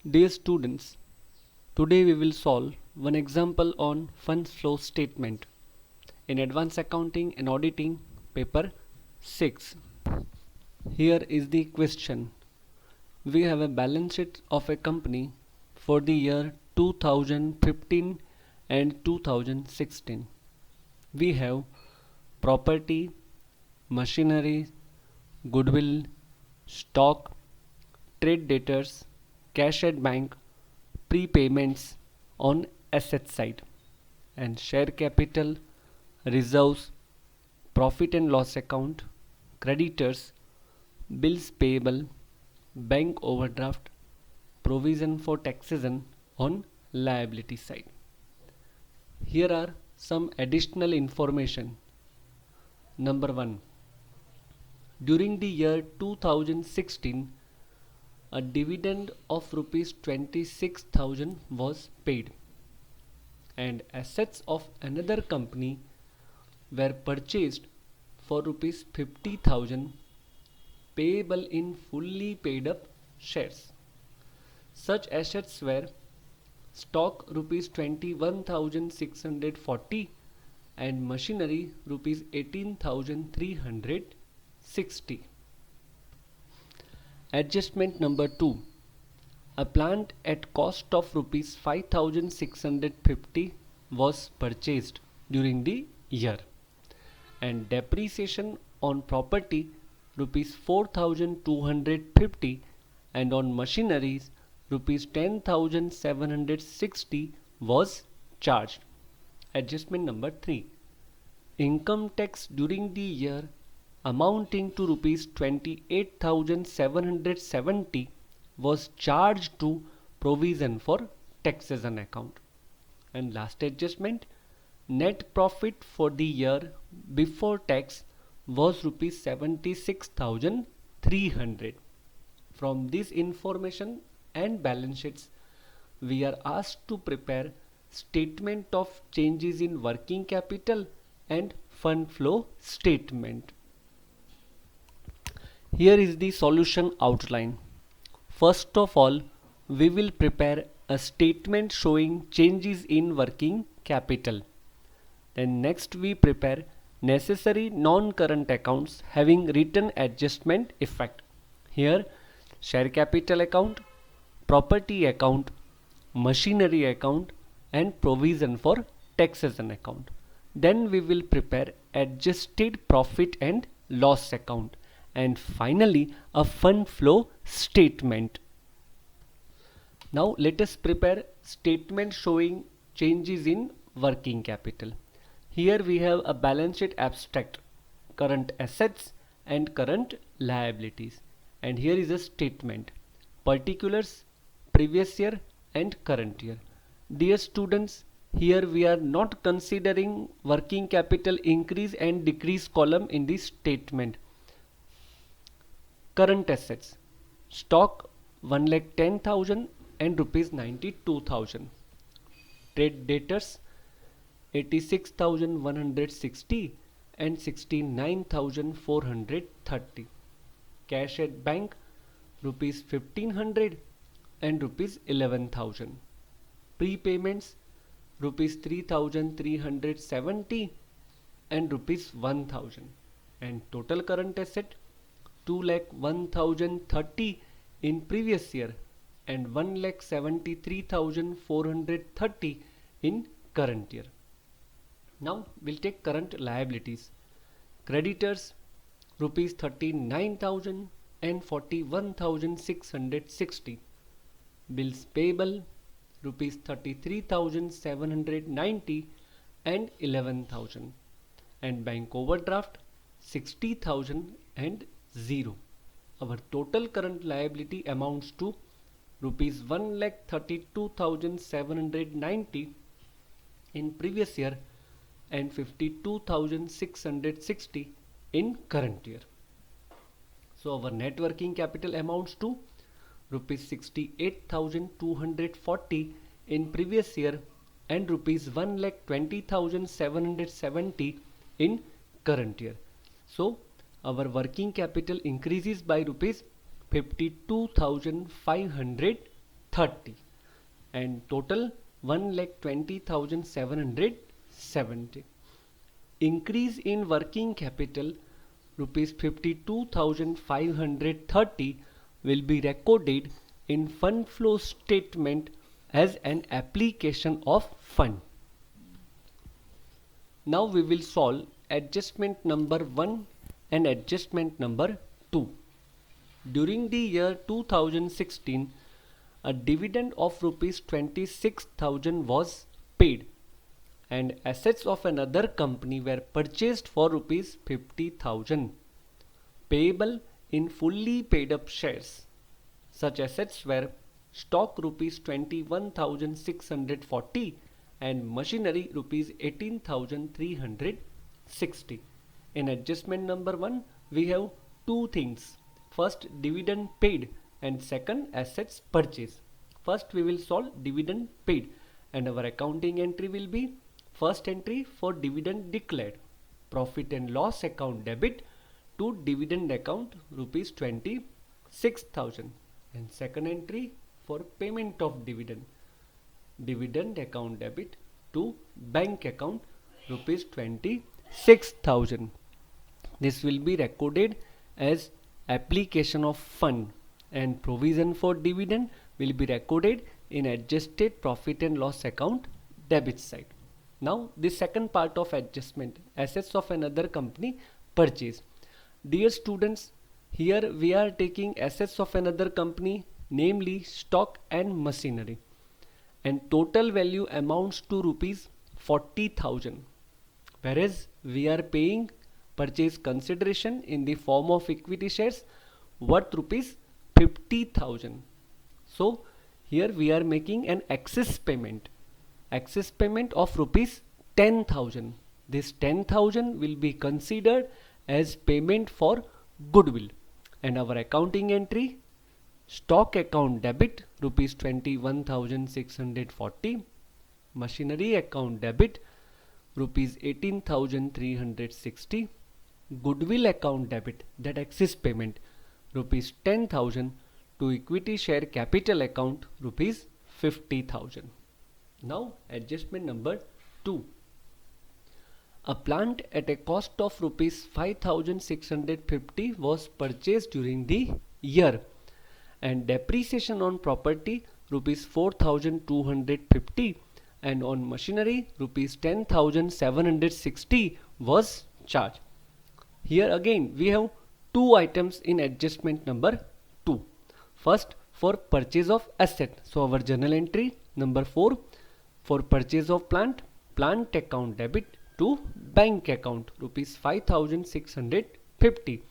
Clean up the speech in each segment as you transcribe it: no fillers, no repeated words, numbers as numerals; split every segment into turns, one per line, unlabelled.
Dear students, today we will solve one example on funds flow statement in Advanced Accounting and Auditing paper 6. Here is the question. We have a balance sheet of a company for the year 2015 and 2016. We have property, machinery, goodwill, stock, trade debtors, cash at bank, prepayments on asset side, and share capital, reserves, profit and loss account, creditors, bills payable, bank overdraft, provision for taxation on liability side. Here are some additional information. Number 1. During the year 2016, a dividend of rupees 26,000 was paid, and assets of another company were purchased for rupees 50,000 payable in fully paid up shares. Such assets were stock rupees 21,640 and machinery rupees 18,360. Adjustment number 2. A plant at cost of rupees 5,650 was purchased during the year, and depreciation on property rupees 4,250 and on machineries rupees 10,760 was charged. Adjustment number 3. Income tax during the year amounting to rupees 28,770 was charged to provision for taxation account. And last adjustment, net profit for the year before tax was rupees 76,300. From this information and balance sheets, we are asked to prepare statement of changes in working capital and fund flow statement. Here is the solution outline. First of all, we will prepare a statement showing changes in working capital. Then next we prepare necessary non-current accounts having written adjustment effect. Here share capital account, property account, machinery account and provision for taxation account. Then we will prepare adjusted profit and loss account, and finally a fund flow statement. Now let us prepare statement showing changes in working capital. Here we have a balance sheet abstract, current assets and current liabilities, and here is a statement, particulars, previous year and current year. Dear students, here we are not considering working capital increase and decrease column in this statement. Current assets, stock 1,10,000 and rupees 92,000. Trade debtors 86,160 and 69,430. Cash at bank rupees 1,500 and rupees 11,000. Prepayments rupees 3,370 and rupees 1,000. And total current asset 2,01,030 in previous year and 1,73,430 in current year. Now we'll take current liabilities. Creditors rupees 39,000 and 41,660. Bills payable rupees 33,790 and 11,000. And bank overdraft 60,000 and 0. Our total current liability amounts to rupees 1,32,790 in previous year and 52,660 in current year. So our net working capital amounts to rupees 68,240 in previous year and rupees 1,20,770 in current year. So our working capital increases by rupees 52,530. 30 and total 1,20,770. Increase in working capital rupees 52,530 will be recorded in fund flow statement as an application of fund. Now we will solve adjustment number 1 and adjustment number 2. During the year 2016, a dividend of rupees 26,000 was paid and assets of another company were purchased for rupees 50,000 payable in fully paid up shares. Such assets were stock rupees 21,640 and machinery rupees 18,360. In adjustment number 1 we have two things. First, dividend paid and second, assets purchased. First we will solve dividend paid and our accounting entry will be first entry for dividend declared, profit and loss account debit to dividend account rupees 26,000 and second entry for payment of dividend, dividend account debit to bank account rupees 26,000. This will be recorded as application of fund and provision for dividend will be recorded in adjusted profit and loss account debit side. Now the second part of adjustment, assets of another company purchase. Dear students, here we are taking assets of another company, namely stock and machinery, and total value amounts to rupees 40,000, whereas we are paying purchase consideration in the form of equity shares worth rupees 50,000. So here we are making an excess payment of rupees 10,000. This 10,000 will be considered as payment for goodwill and our accounting entry, stock account debit rupees 21,640, machinery account debit rupees 18,360, goodwill account debit, that excess payment rupees 10,000 to equity share capital account rupees 50,000. Now adjustment number 2. A plant at a cost of rupees 5,650 was purchased during the year and depreciation on property rupees 4,250 and on machinery rupees 10,760 was charged. Here again we have two items in adjustment number 2. First, for purchase of asset, so our journal entry number 4 for purchase of plant account debit to bank account rupees 5,650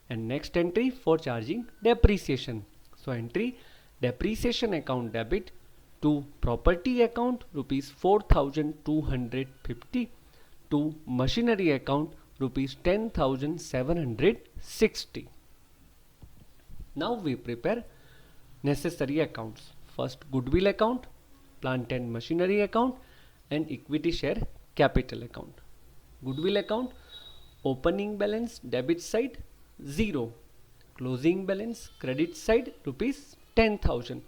and next entry for charging depreciation, so entry depreciation account debit to property account rupees 4,250 to machinery account rupees 10,760. Now we prepare necessary accounts. First, goodwill account, plant and machinery account and equity share capital account. Goodwill account, opening balance debit side 0, closing balance credit side rupees 10,000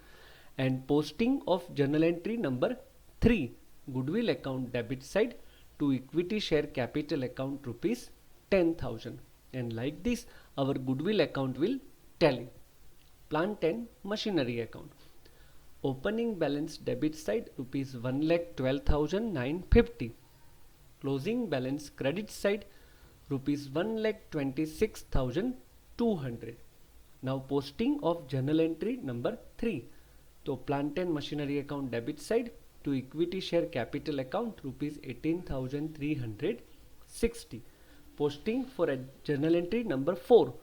and posting of journal entry number 3, goodwill account debit side to equity share capital account rupees 10,000 and like this our goodwill account will tally. Plant and machinery account, opening balance debit side rupees 1,12,950, closing balance credit side rupees 1,26,200. Now posting of journal entry number 3. So plant and machinery account debit side to equity share capital account rupees 18,360. Posting for a journal entry number 4.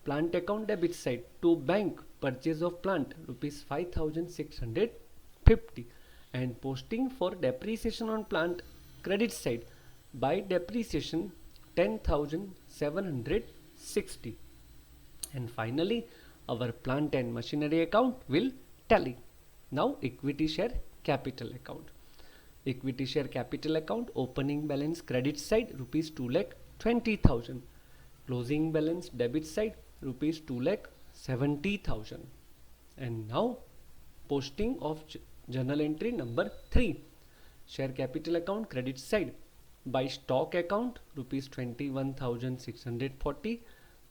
Plant account debit side to bank purchase of plant rupees 5,650 and posting for depreciation on plant credit side by depreciation 10,760 and finally our plant and machinery account will tally. Now equity share capital account. Equity share capital account, opening balance credit side rupees 2,20,000, closing balance debit side rupees 2,70,000 and now Posting of journal entry number 3. Share capital account credit side. By stock account rupees 21,640.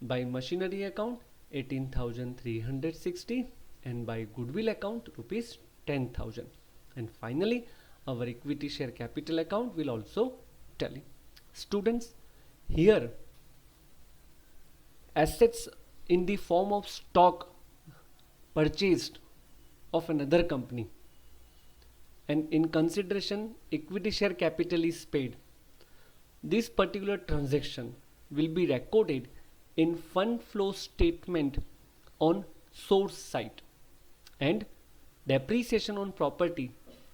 By machinery account 18,360. And by goodwill account rupees 10,000. And finally our equity share capital account will also tally. Students, here assets in the form of stock purchased of another company, and in consideration equity share capital is paid. This particular transaction will be recorded in fund flow statement on source side, and depreciation on property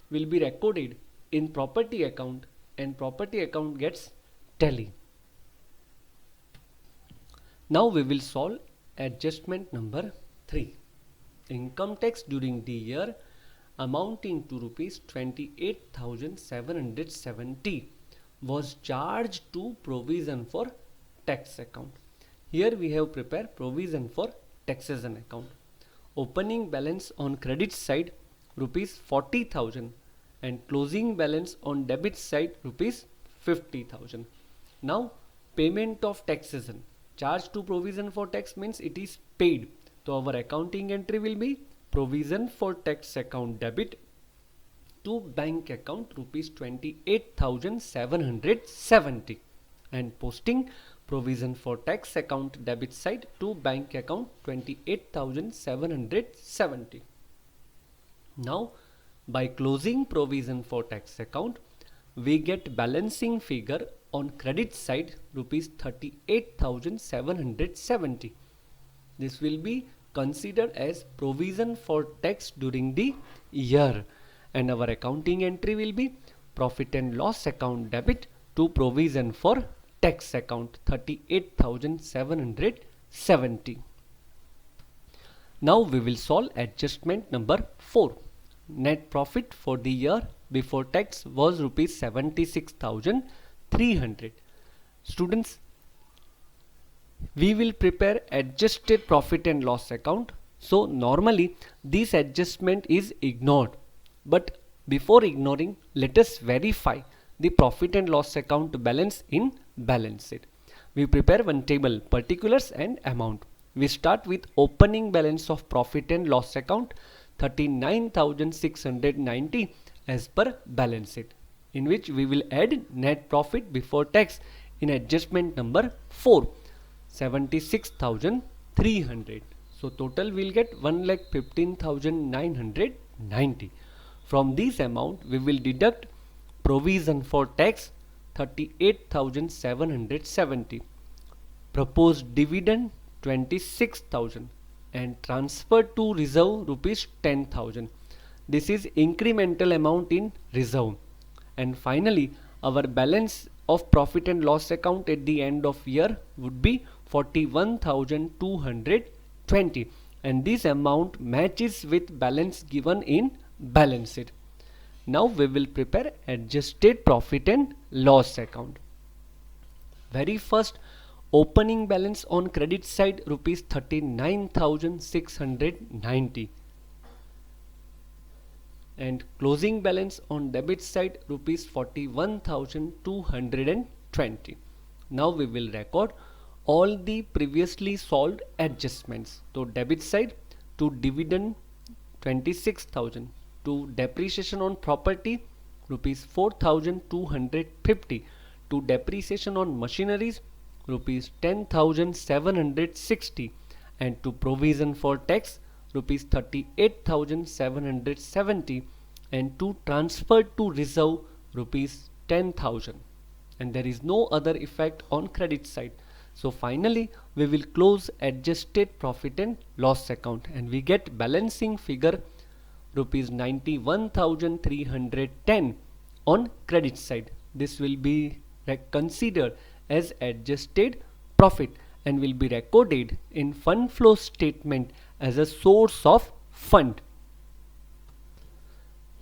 will be recorded in property account, and property account gets tally. Now we will solve adjustment number 3. Income tax during the year amounting to rupees 28,770 was charged to provision for tax account. Here we have prepared provision for taxation account. Opening balance on credit side rupees 40,000 and closing balance on debit side rupees 50,000. Now payment of taxation. Charge to provision for tax means it is paid. So our accounting entry will be provision for tax account debit to bank account rupees 28,770, and posting provision for tax account debit side to bank account 28,770. Now by closing provision for tax account, we get balancing figure on credit side rupees 38,770. This will be considered as provision for tax during the year, and our accounting entry will be profit and loss account debit to provision for tax account 38,770. Now we will solve adjustment number 4. Net profit for the year before tax was rupees 76,300. Students, we will prepare adjusted profit and loss account. So normally this adjustment is ignored, but before ignoring, let us verify the profit and loss account balance in balance sheet. We prepare one table, particulars and amount. We start with opening balance of profit and loss account 39,690 as per balance sheet, in which we will add net profit before tax in adjustment number 4, 76,300. So total will get 1,15,990. From this amount we will deduct provision for tax 38,770, proposed dividend 26,000, and transfer to reserve rupees 10,000. This is incremental amount in reserve. And finally our balance of profit and loss account at the end of year would be 41,220, and this amount matches with balance given in balance sheet. Now we will prepare adjusted profit and loss account. Very first, opening balance on credit side rupees 39,690 and closing balance on debit side rupees 41,220. Now we will record all the previously solved adjustments. So debit side, to dividend 26,000, to depreciation on property rupees 4,250, to depreciation on machineries rupees 10,760, and to provision for tax rupees 38,770, and to transfer to reserve rupees 10,000, and there is no other effect on credit side. So finally we will close adjusted profit and loss account, and we get balancing figure rupees 91,310 on credit side. This will be considered as adjusted profit and will be recorded in fund flow statement as a source of fund.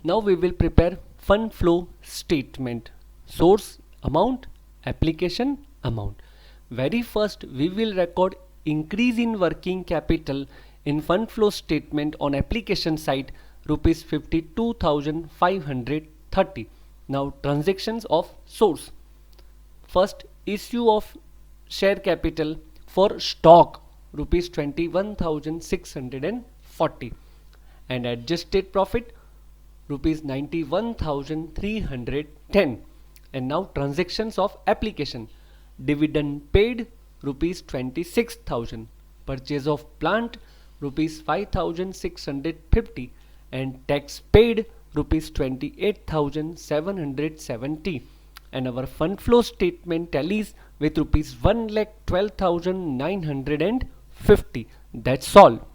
Now we will prepare fund flow statement. Source amount, application amount. Very first we will record increase in working capital in fund flow statement on application side rupees 52,530. Now transactions of source. First, issue of share capital for stock rupees 21,640, and adjusted profit rupees 91,310. And now transactions of application. Dividend paid rupees 26,000, purchase of plant rupees 5,650, and tax paid rupees 28,770. And our fund flow statement tallies with rupees 1,12,950. That's all.